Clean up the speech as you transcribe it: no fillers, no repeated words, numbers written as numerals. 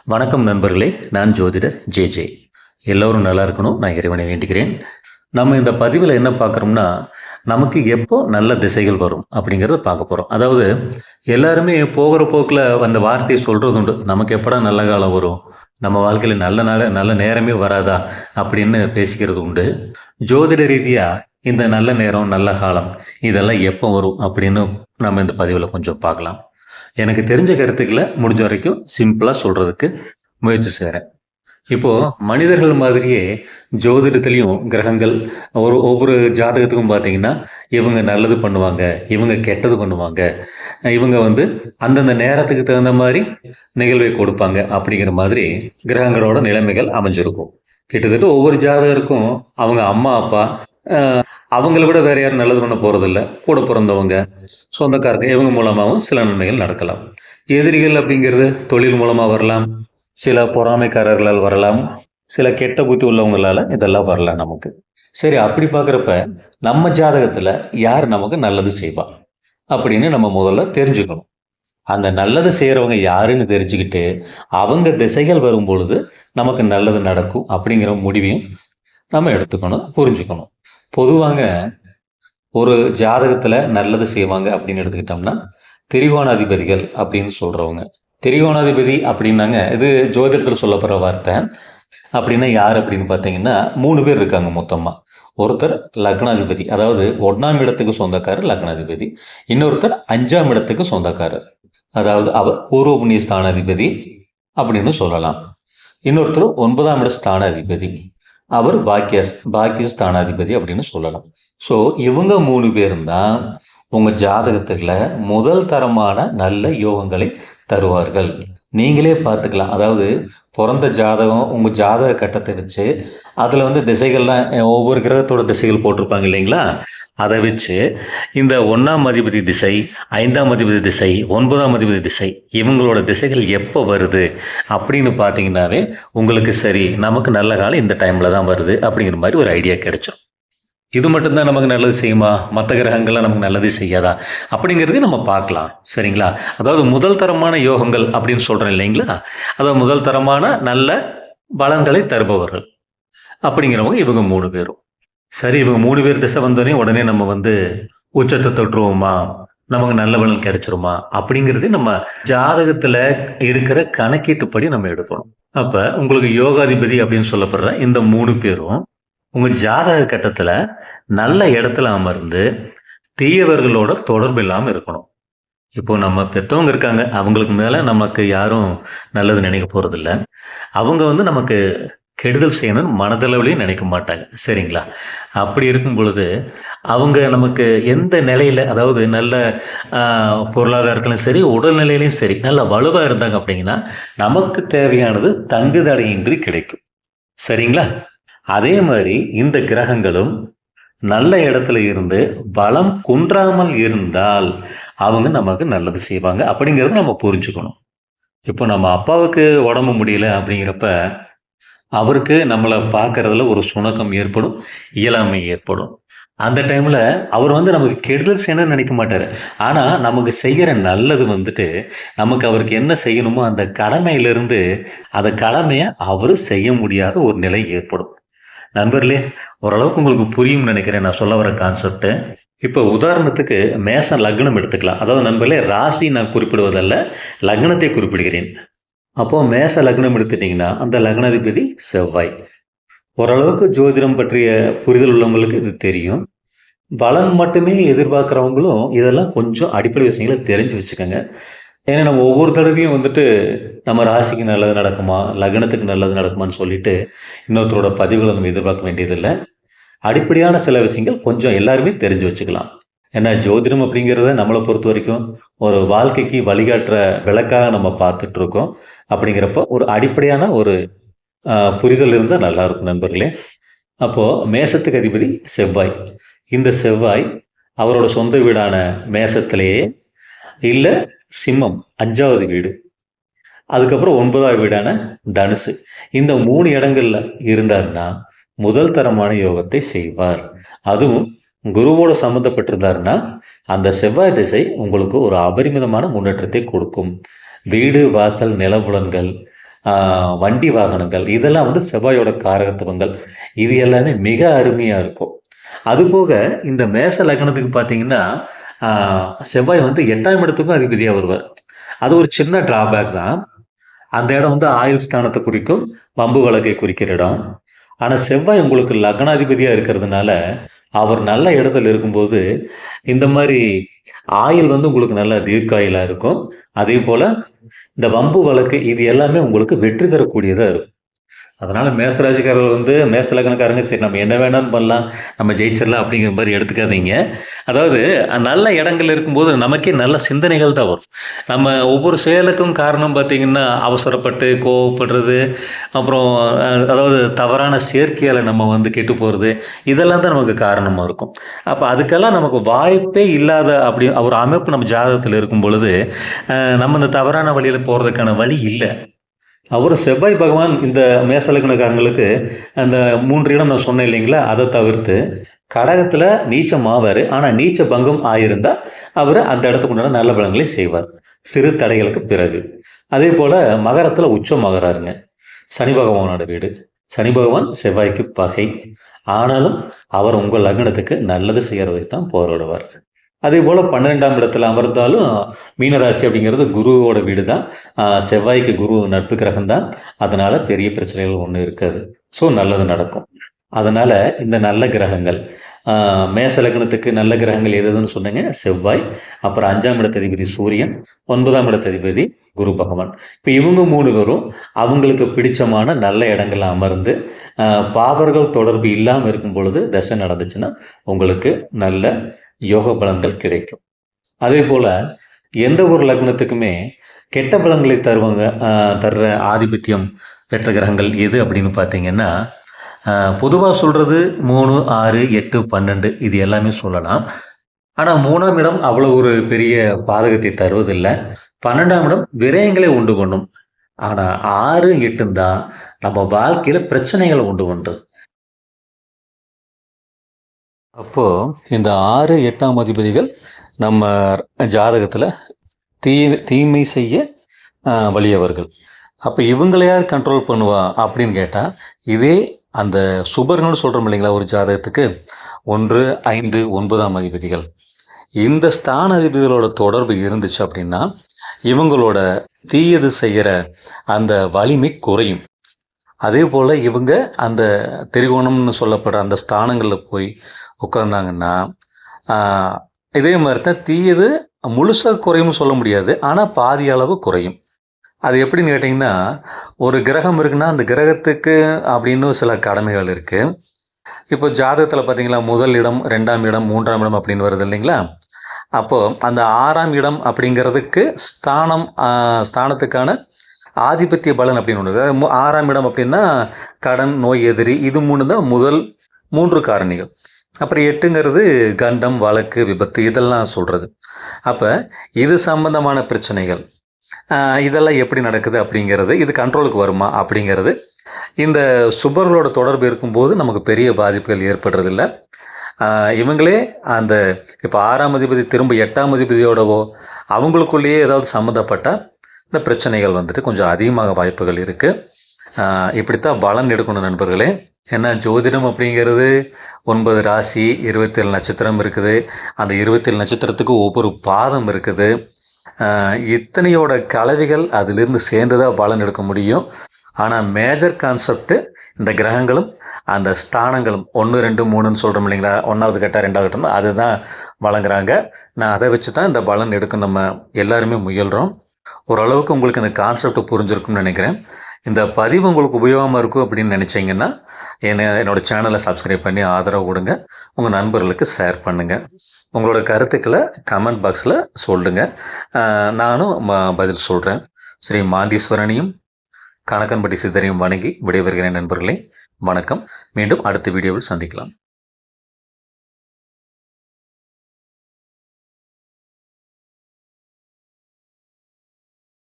வணக்கம் நண்பர்களே, நான் ஜோதிடர் ஜே. எல்லோரும் நல்லா இருக்கணும். நான் இறைவனை வேண்டிக்கிறேன். நம்ம இந்த பதிவில் என்ன பார்க்குறோம்னா, நமக்கு எப்போ நல்ல திசைகள் வரும் அப்படிங்கிறத பார்க்க போகிறோம். அதாவது எல்லாருமே போகிற போக்கில் அந்த வார்த்தையை சொல்கிறது உண்டு. நமக்கு எப்படா நல்ல காலம் வரும், நம்ம வாழ்க்கையில் நல்ல நேரமே வராதா அப்படின்னு பேசிக்கிறது உண்டு. ஜோதிட ரீதியாக இந்த நல்ல நேரம், நல்ல காலம் இதெல்லாம் எப்போ வரும் அப்படின்னு நம்ம இந்த பதிவில் கொஞ்சம் பார்க்கலாம். எனக்கு தெரிஞ்ச கருத்துக்களை முடிஞ்ச வரைக்கும் சிம்பிளாக சொல்கிறதுக்கு முயற்சி செய்கிறேன். இப்போது மனிதர்கள் மாதிரியே ஜோதிடத்துலேயும் கிரகங்கள் ஒவ்வொரு ஜாதகத்துக்கும் பார்த்தீங்கன்னா, இவங்க நல்லது பண்ணுவாங்க, இவங்க கெட்டது பண்ணுவாங்க, இவங்க அந்தந்த நேரத்துக்கு தகுந்த மாதிரி நிகழ்வை கொடுப்பாங்க அப்படிங்கிற மாதிரி கிரகங்களோட நிலைமைகள் அமைஞ்சிருக்கும். கிட்டத்தட்ட ஒவ்வொரு ஜாதகருக்கும் அவங்க அம்மா அப்பா அவங்கள விட வேற யாரும் நல்லது பண்ண போறதில்ல. கூட பிறந்தவங்க, சொந்தக்காரங்க இவங்க மூலமாகவும் சில நன்மைகள் நடக்கலாம். எதிரிகள் அப்படிங்கிறது தொழில் மூலமா வரலாம், சில பொறாமைக்காரர்களால் வரலாம், சில கெட்ட புத்தி உள்ளவங்களால இதெல்லாம் வரலாம் நமக்கு. சரி, அப்படி பார்க்குறப்ப நம்ம ஜாதகத்துல யார் நமக்கு நல்லது செய்வா அப்படின்னு நம்ம முதல்ல தெரிஞ்சுக்கணும். அந்த நல்லது செய்கிறவங்க யாருன்னு தெரிஞ்சுக்கிட்டு அவங்க திசைகள் வரும் பொழுது நமக்கு நல்லது நடக்கும் அப்படிங்கிற முடிவையும் நம்ம எடுத்துக்கணும், புரிஞ்சுக்கணும். பொதுவாக ஒரு ஜாதகத்தில் நல்லது செய்வாங்க அப்படின்னு எடுத்துக்கிட்டோம்னா திரிகோணாதிபதிகள் அப்படின்னு சொல்கிறவங்க. திரிகோணாதிபதி அப்படின்னாங்க, இது ஜோதிடத்தில் சொல்லப்படுற வார்த்தை. அப்படின்னா யார் அப்படின்னு பார்த்தீங்கன்னா 3 பேர் இருக்காங்க மொத்தமாக. ஒருத்தர் லக்னாதிபதி, அதாவது 1ஆம் இடத்துக்கு சொந்தக்காரர் லக்னாதிபதி. இன்னொருத்தர் 5ஆம் இடத்துக்கு சொந்தக்காரர், அதாவது அவர் பூர்வ புண்ணிய ஸ்தானாதிபதி அப்படின்னு சொல்லலாம். இன்னொருத்தர் 9ஆம் இட ஸ்தானாதிபதி, அவர் பாக்கிய ஸ்தானாதிபதி அப்படின்னு சொல்லலாம். ஸோ இவங்க 3 பேரும் தான் உங்கள் ஜாதகத்துல முதல் தரமான நல்ல யோகங்களை தருவார்கள். நீங்களே பார்த்துக்கலாம். அதாவது பிறந்த ஜாதகம், உங்கள் ஜாதக கட்டத்தை வச்சு அதில் திசைகள்லாம் ஒவ்வொரு கிரகத்தோட திசைகள் போட்டிருப்பாங்க இல்லைங்களா, அதை வச்சு இந்த 1ஆம் அதிபதி திசை, 5ஆம் அதிபதி திசை, 9ஆம் அதிபதி திசை இவங்களோட திசைகள் எப்போ வருது அப்படின்னு பார்த்தீங்கன்னாவே உங்களுக்கு சரி, நமக்கு நல்ல காலம் இந்த டைமில் தான் வருது அப்படிங்கிற மாதிரி ஒரு ஐடியா கிடைச்சிடும். இது மட்டும்தான் நமக்கு நல்லது செய்யுமா, மற்ற கிரகங்கள்லாம் நமக்கு நல்லது செய்யாதா அப்படிங்கிறதையும் நம்ம பார்க்கலாம். சரிங்களா? அதாவது முதல் தரமான யோகங்கள் அப்படின்னு சொல்கிறேன் இல்லைங்களா, அதாவது முதல் தரமான நல்ல பலன்களை தருபவர்கள் அப்படிங்கிறவங்க இவங்க 3 பேரும். சரி, இவங்க 3 பேர் திசை வந்தோடனே உடனே நம்ம உச்சத்தை தொட்டுருவோமா, நமக்கு நல்ல பலன் கிடைச்சிருமா அப்படிங்கிறது நம்ம ஜாதகத்தில் இருக்கிற கணக்கீட்டுப்படி நம்ம எடுக்கணும். அப்போ உங்களுக்கு யோகாதிபதி அப்படின்னு சொல்லப்படுற இந்த 3 பேரும் உங்கள் ஜாதக கட்டத்தில் நல்ல இடத்துல அமர்ந்து தீயவர்களோட தொடர்பு இல்லாமல் இருக்கணும். இப்போ நம்ம பெற்றவங்க இருக்காங்க, அவங்களுக்கு மேலே நமக்கு யாரும் நல்லது நினைக்க போகிறதில்ல. அவங்க நமக்கு கெடுதல் செய்யணும்னு மனதளவுலையும் நினைக்க மாட்டாங்க. சரிங்களா? அப்படி இருக்கும் பொழுது அவங்க நமக்கு எந்த நிலையில், அதாவது நல்ல பொருளாதாரத்திலும் சரி, உடல்நிலையிலையும் சரி நல்ல வலுவாக இருந்தாங்க அப்படிங்கன்னா நமக்கு தேவையானது தங்குதடையின்றி கிடைக்கும். சரிங்களா? அதே மாதிரி இந்த கிரகங்களும் நல்ல இடத்துல இருந்து பலம் குன்றாமல் இருந்தால் அவங்க நமக்கு நல்லது செய்வாங்க அப்படிங்கிறத நம்ம புரிஞ்சுக்கணும். இப்போ நம்ம அப்பாவுக்கு உடம்பு முடியல அப்படிங்கிறப்ப அவருக்கு நம்மளை பார்க்கறதுல ஒரு சுணக்கம் ஏற்படும், இயலாமை ஏற்படும். அந்த டைமில் அவர் நமக்கு கெடுதல் செய்யணும்னு நினைக்க மாட்டார். ஆனால் நமக்கு செய்கிற நல்லது நமக்கு அவருக்கு என்ன செய்யணுமோ அந்த கடமையிலிருந்து அந்த கடமையை அவர் செய்ய முடியாத ஒரு நிலை ஏற்படும். நண்பர்களே, ஓரளவுக்கு உங்களுக்கு புரியும்னு நினைக்கிறேன் நான் சொல்ல வர கான்செப்ட். இப்போ உதாரணத்துக்கு மேச லக்னம் எடுத்துக்கலாம். அதாவது நண்பர்களே, ராசி நான் குறிப்பிடுவதல்ல, லக்னத்தை குறிப்பிடுகிறேன். அப்போது மேச லக்னம் எடுத்துட்டிங்கன்னா அந்த லக்னாதிபதி செவ்வாய். ஓரளவுக்கு ஜோதிடம் பற்றிய புரிதல் உள்ளவங்களுக்கு இது தெரியும். பலன் மட்டுமே எதிர்பார்க்குறவங்களும் இதெல்லாம் கொஞ்சம் அடிப்படை விஷயங்களை தெரிஞ்சு வச்சுக்கோங்க. ஏன்னா நம்ம ஒவ்வொரு தடவையும் நம்ம ராசிக்கு நல்லது நடக்குமா, லக்னத்துக்கு நல்லது நடக்குமான்னு சொல்லிட்டு இன்னொருத்தரோட பதிவுகளை நம்ம எதிர்பார்க்க வேண்டியதில்லை. அடிப்படையான சில விஷயங்கள் கொஞ்சம் எல்லாருமே தெரிஞ்சு வச்சுக்கலாம். ஏன்னா ஜோதிடம் அப்படிங்கிறத நம்மளை பொறுத்த வரைக்கும் ஒரு வாழ்க்கைக்கு வழிகாட்டுற விளக்காக நம்ம பார்த்துட்ருக்கோம். அப்படிங்கிறப்ப ஒரு அடிப்படையான ஒரு புரிதல் இருந்தால் நல்லாயிருக்கும் நண்பர்களே. அப்போது மேசத்துக்கு அதிபதி செவ்வாய். இந்த செவ்வாய் அவரோட சொந்த வீடான மேசத்திலேயே இல்லை சிம்மம் 5வது வீடு, அதுக்கப்புறம் 9வது வீடான தனுசு, இந்த 3 இடங்கள்ல இருந்தாருன்னா முதல் தரமான யோகத்தை செய்வார். அதுவும் குருவோட சம்மந்தப்பட்டிருந்தாருன்னா அந்த செவ்வாய் திசை உங்களுக்கு ஒரு அபரிமிதமான முன்னேற்றத்தை கொடுக்கும். வீடு வாசல் நிலபுலன்கள் வண்டி வாகனங்கள் இதெல்லாம் வந்து செவ்வாயோட காரகத்துவங்கள். இது எல்லாமே மிக அருமையா இருக்கும். அதுபோக இந்த மேஷ லக்னத்துக்கு பார்த்தீங்கன்னா, ஆ செவ்வாய் வந்து 8ஆம் இடத்துக்கும் அதிபதியா வருவார். அது ஒரு சின்ன டிராபேக் தான். அந்த இடம் வந்து ஆயுள் ஸ்தானத்த குறிக்கும். வம்பு வழக்கை குறிக்கிற இடம். ஆனா செவ்வாய் உங்களுக்கு லக்னாதிபதியா இருக்கிறதுனால, அவர் நல்ல இடத்துல இருக்கும்போது, இந்த மாரி ஆயுள் வந்து உங்களுக்கு நல்ல தீர்க்காயுளா இருக்கும். அதேபோல இந்த வம்பு வழக்கு இது எல்லாமே உங்களுக்கு வெற்றி தரக்கூடியதா இருக்கும். அதனால மேச ராசிக்காரர்கள் வந்து மேச லக்னக்காரங்க சரி நம்ம என்ன வேணாலும் பண்ணலாம், நம்ம ஜெயிச்சிடலாம் அப்படிங்கிற மாரி எடுத்துக்காதீங்க. அதாவது நல்ல இடங்கள்ல இருக்கும்போது நமக்கே நல்ல சிந்தனைகள் தான் வரும். நம்ம ஒவ்வொரு செயலுக்கும் காரணம் பார்த்தீங்கன்னா, அவசரப்பட்டு கோவப்படுறது, அப்புறம் அதாவது தவறான சேர்க்கையால நம்ம வந்து கெட்டு போறது, இதெல்லாம் தான் நமக்கு காரணமா இருக்கும். அப்ப அதுக்கெல்லாம் நமக்கு வாய்ப்பே இல்லாத அப்படி ஒரு அமைப்பு நம்ம ஜாதகத்துல இருக்கும் பொழுது, நம்ம இந்த தவறான வழியில போறதுக்கான வழி இல்ல. அவரும் செவ்வாய் பகவான் இந்த மேச லக்னக்காரங்களுக்கு அந்த 3 இடம் நான் சொன்னேன் இல்லைங்களா? அத தவிர்த்து கடகத்துல நீச்சம் ஆவாரு. ஆனா நீச்ச பங்கம் ஆயிருந்தா, அவரு அந்த இடத்துக்கு உண்டான நல்ல பலன்களை செய்வார். சிறு தடைகளுக்கு பிறகு. அதேபோல மகரத்துல உச்சமாகுறாருங்க. சனி பகவானோட வீடு. சனி பகவான் செவ்வாய்க்கு பகை. ஆனாலும் அவர் உங்க லக்னத்துக்கு நல்லது செய்யறதுக்கு தான் போராடுவார். அதேபோல 12ஆம் இடத்துல அமர்ந்தாலும் மீனராசி அப்படிங்கிறது குருவோட வீடு தான். செவ்வாய்க்கு குரு நட்பு கிரகம் தான். அதனால பெரிய பிரச்சனைகள் ஒண்ணும் இருக்காது. ஸோ நல்லது நடக்கும். அதனால இந்த நல்ல கிரகங்கள் மேச லக்னத்துக்கு நல்ல கிரகங்கள் எது எதுன்னு சொன்னீங்க? செவ்வாய், அப்புறம் 5ஆம் இடத்ததிபதி சூரியன், 9ஆம் இடத்ததிபதி குரு பகவான். இப்ப இவங்க 3 பேரும் அவங்களுக்கு பிடிச்சமான நல்ல இடங்கள்ல அமர்ந்து, பாவர்கள் தொடர்பு இல்லாம இருக்கும் பொழுது தசை நடந்துச்சுன்னா, உங்களுக்கு நல்ல யோக பலன்கள் கிடைக்கும். அதேபோல எந்த ஒரு லக்னத்துக்குமே கெட்ட பலன்களை தருவாங்க தர்ற ஆதிபத்தியம் பெற்ற கிரகங்கள் எது அப்படின்னு பார்த்தீங்கன்னா, பொதுவா சொல்றது 3, 6, 8, 12 இது எல்லாமே சொல்லலாம். ஆனா 3ஆம் இடம் அவ்வளவு ஒரு பெரிய பாதகத்தை தருவதில்ல. 12ஆம் இடம் விரயங்களை உண்டு பண்ணும். ஆனா 6, 8 தான் நம்ம வாழ்க்கையில பிரச்சனைகள உண்டு பண்றது. அப்போ இந்த 6, 8ஆம் அதிபதிகள் நம்ம ஜாதகத்துல தீமை செய்ய வலியவர்கள். அப்ப இவங்கள யார் கண்ட்ரோல் பண்ணுவா அப்படின்னு கேட்டா, இதே அந்த சுபர்கள்னு சொல்றோம் இல்லைங்களா ஒரு ஜாதகத்துக்கு 1, 5, 9ஆம் அதிபதிகள். இந்த ஸ்தான அதிபதிகளோட தொடர்பு இருந்துச்சு அப்படின்னா, இவங்களோட தீயது செய்யற அந்த வலிமை குறையும். அதேபோல இவங்க அந்த திரிகோணம்னு சொல்லப்படுற அந்த ஸ்தானங்கள்ல போய் உட்கார்ந்தாங்கன்னா, ஆ இதே மாரி தான் தீயது முழுசா குறையும்னு சொல்ல முடியாது. ஆனா பாதி அளவு குறையும். அது எப்படின்னு கேட்டீங்கன்னா, ஒரு கிரகம் இருக்குன்னா, அந்த கிரகத்துக்கு அப்படின்னு சில கடமைகள் இருக்கு. இப்போ ஜாதகத்தில பார்த்தீங்களா, முதல் இடம், 2ஆம் இடம், 3ஆம் இடம் அப்படின்னு வருது இல்லைங்களா? அப்போ அந்த 6ஆம் இடம் அப்படிங்கிறதுக்கு ஸ்தானத்துக்கான ஆதிபத்திய பலன் அப்படின்னு ஒண்ணு இருக்கு. 6ஆம் இடம் அப்படின்னா, கடன், நோய் எதிரி இது 3 தான் முதல் 3 காரணிகள். அப்புறம் 8ங்கிறது கண்டம், வழக்கு, விபத்து இதெல்லாம் சொல்றது. அப்ப இது சம்பந்தமான பிரச்சனைகள். இதெல்லாம் எப்படி நடக்குது அப்படிங்கிறது, இது கண்ட்ரோலுக்கு வருமா அப்படிங்கிறது, இந்த சுபர்களோட தொடர்பு இருக்கும்போது நமக்கு பெரிய பாதிப்புகள் ஏற்படுறதில்ல. இவங்களே அந்த இப்போ 6ஆம் அதிபதி திரும்ப 8ஆம் அதிபதியோடவோ, அவங்களுக்குள்ளேயே ஏதாவது சம்மந்தப்பட்டா, இந்த பிரச்சனைகள் வந்துட்டு கொஞ்சம் அதிகமாக வாய்ப்புகள் இருக்கு. இப்படித்தான் பலன் எடுக்கணும் நண்பர்களே. ஏன்னா ஜோதிடம் அப்படிங்கிறது 9 ராசி, 27 நட்சத்திரம் இருக்குது. அந்த 27 நட்சத்திரத்துக்கு ஒவ்வொரு பாதம் இருக்குது. இத்தனையோட கலவைகள் அதிலிருந்து சேர்ந்து தான் பலன் எடுக்க முடியும். ஆனா மேஜர் கான்செப்ட் இந்த கிரகங்களும், அந்த ஸ்தானங்களும் 1, 2, 3ன்னு சொல்றோம் இல்லைங்களா? 1வது கட்டம், 2வது கட்டம் அதுதான் வழங்குறாங்க. நான் அதை வச்சு தான் இந்த பலன் எடுக்க நம்ம எல்லாருமே முயல்றோம். ஓரளவுக்கு உங்களுக்கு இந்த கான்செப்ட் புரிஞ்சிருக்கும்னு நினைக்கிறேன். இந்த பதிவு உங்களுக்கு உபயோகமாக இருக்கும் அப்படின்னு நினச்சிங்கன்னா, என்னோட சேனலை சப்ஸ்கிரைப் பண்ணி ஆதரவு கொடுங்க. உங்கள் நண்பர்களுக்கு ஷேர் பண்ணுங்கள். உங்களோட கருத்துக்களை கமெண்ட் பாக்ஸில் சொல்லுங்க. நானும் பதில் சொல்கிறேன். ஸ்ரீ மாந்தீஸ்வரனையும் கணக்கன்பட்டி சித்தரையும் வணங்கி விடைபெறுகிறேன் நண்பர்களே. வணக்கம். மீண்டும் அடுத்த வீடியோவில் சந்திக்கலாம்.